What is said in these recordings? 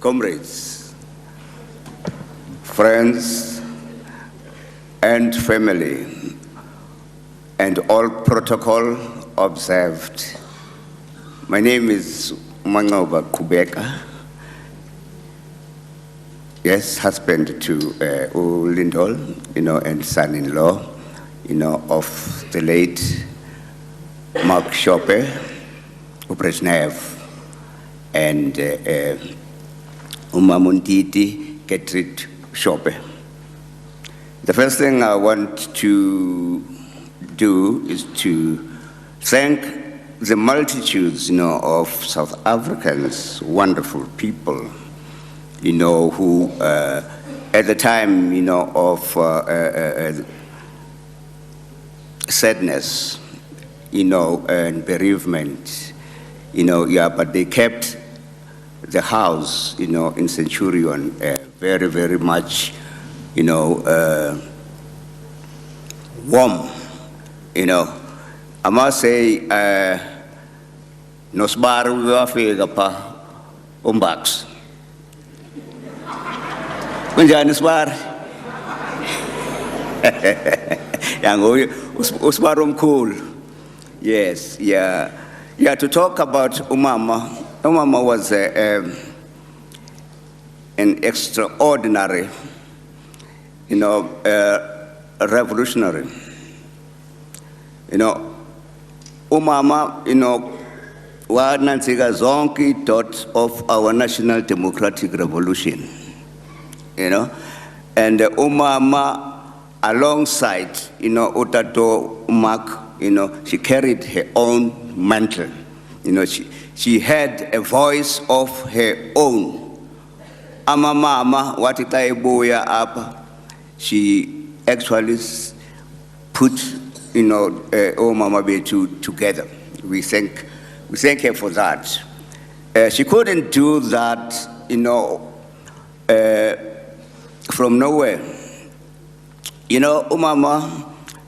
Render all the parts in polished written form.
comrades, friends, and family, and all protocol observed. My name is Mancoba Qubeka. Yes, husband to Lindol, and son-in-law, of the late Mark Shope, Brezhnev, and Umamuntiti Gertrude Shope. The first thing I want to do is to thank the multitudes, of South Africans, wonderful people, who at the time, of sadness, and bereavement, but they kept the house, in Centurion very, very much, warm, I must say, Nosbaru wafika pa umbax. Kunjani sbar? Yang usbarum cool. Yes, yeah. Yeah, to talk about Umama. Umama was an extraordinary, revolutionary. Umama, Nansiga zonki thought of our national democratic revolution, and Umama alongside, Otato Umak, she carried her own mantle. She had a voice of her own. Mama, watitaiboya apa, she actually put, Mama Betu together. We thank her for that. She couldn't do that, from nowhere. Umama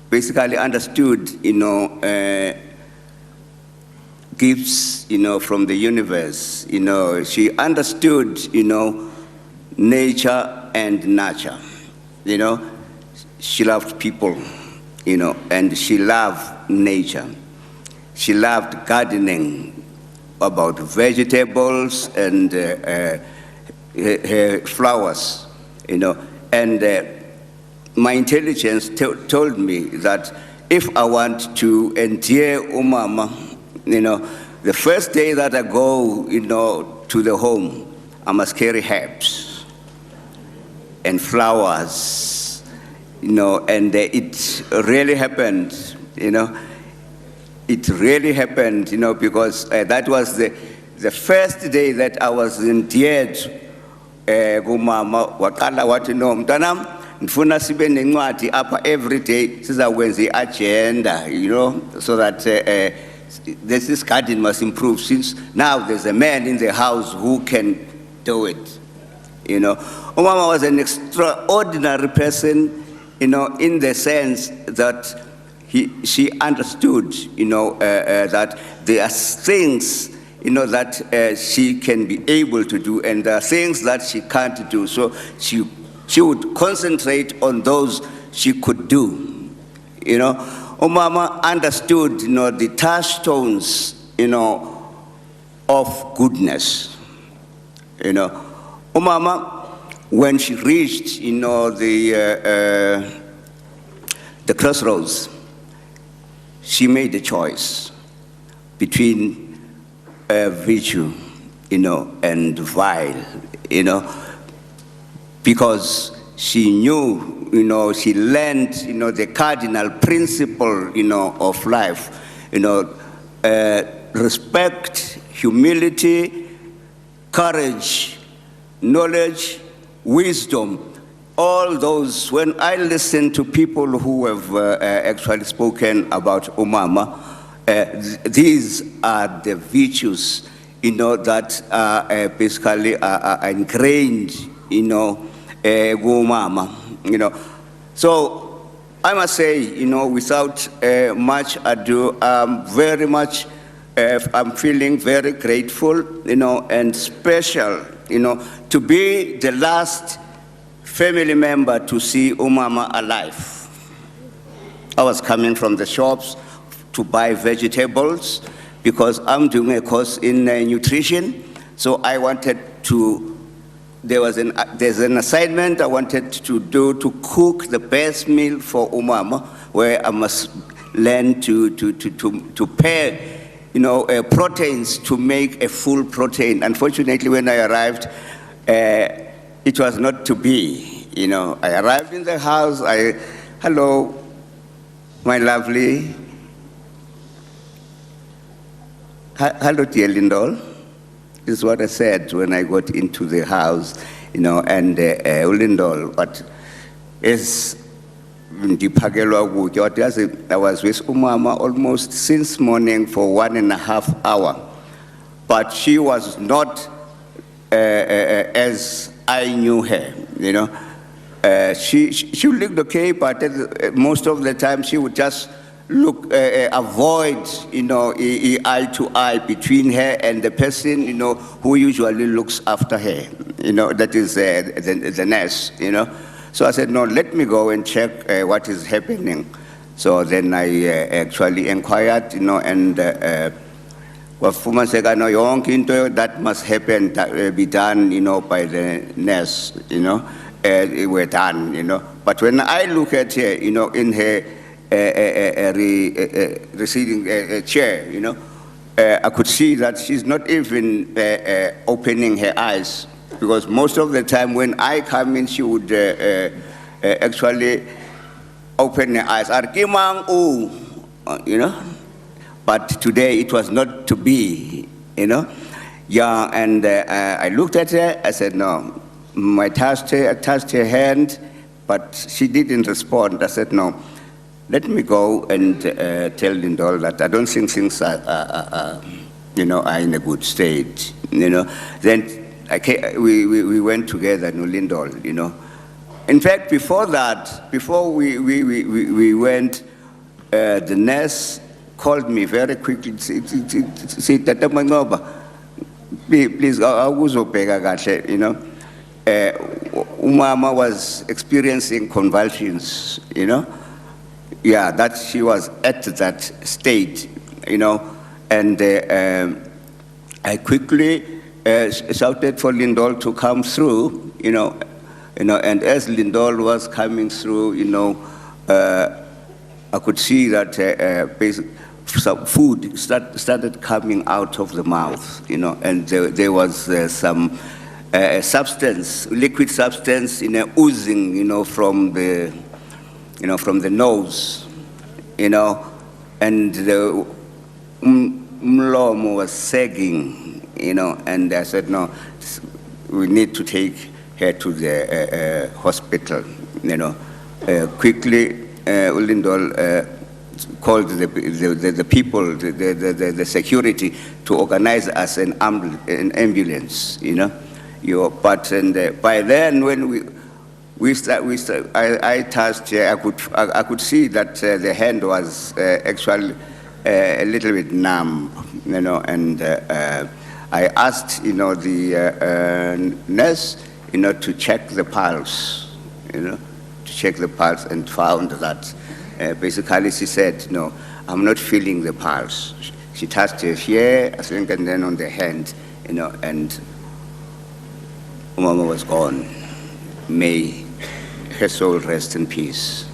basically understood, gifts, from the universe. She understood, nature and nurture. She loved people, and she loved nature. She loved gardening, about vegetables and flowers, and my intelligence told me that if I want to endear Umama, the first day that I go, to the home, I must carry herbs and flowers, and it really happened, It really happened, because that was the first day that I was endeared. Umama wakala wathi no mntanam ndifuna sibe nencwadi apha every day sizakwenza agenda, so that this garden must improve, since now there's a man in the house who can do it. Umama was an extraordinary person, in the sense that she understood, that there are things, that she can be able to do, and there are things that she can't do. So she would concentrate on those she could do. Umama understood, the touchstones, of goodness. Umama, when she reached, the crossroads, she made a choice between virtue, and vile, because she knew, she learned, the cardinal principle, of life, respect, humility, courage, knowledge, wisdom. All those, when I listen to people who have actually spoken about Umama, these are the virtues, that are basically are ingrained, Umama, So I must say, without much ado, I'm very much I'm feeling very grateful, and special, to be the last family member to see Umama alive. I was coming from the shops to buy vegetables because I'm doing a course in nutrition. So I wanted to, there's an assignment I wanted to do to cook the best meal for Umama, where I must learn to pair proteins to make a full protein. Unfortunately, when I arrived, it was not to be. I arrived in the house. Hello, my lovely. Hello, dear Lindol. This is what I said when I got into the house, and Lindol, but is. I was with Umama almost since morning for 1.5 hours, but she was not as I knew her. She looked okay, but most of the time she would just look avoid eye to eye between her and the person who usually looks after her. That is the nurse. So I said, no, let me go and check what is happening. So then I actually inquired, and Wafuma said, no, that must happen, be done, by the nurse, we're done, But when I look at her, in her receding chair, I could see that she's not even opening her eyes. Because most of the time when I come in, she would actually open her eyes, But today it was not to be, Yeah, and I looked at her, I said, no. I touched her hand, but she didn't respond. I said, no, let me go and tell Lindol that I don't think things are in a good state, Then we went together in Lindol, In fact, before that, before we went, the nurse called me very quickly, said, Tata Mancoba, please, Umama was experiencing convulsions, Yeah, that she was at that state, And I quickly shouted for Lindol to come through, and as Lindol was coming through, I could see that some food started coming out of the mouth, and there was some substance, liquid substance, oozing, from the nose, and the umlomo was sagging. And I said, no, we need to take her to the hospital, Quickly, Lindol called the people, the security, to organize us an ambulance, But by then, when I touched her, I could see that the hand was actually a little bit numb, and I asked, the nurse, to check the pulse, to check the pulse, and found that basically she said, no, I'm not feeling the pulse. She touched her here, I think, and then on the hand, and Mama was gone. May her soul rest in peace.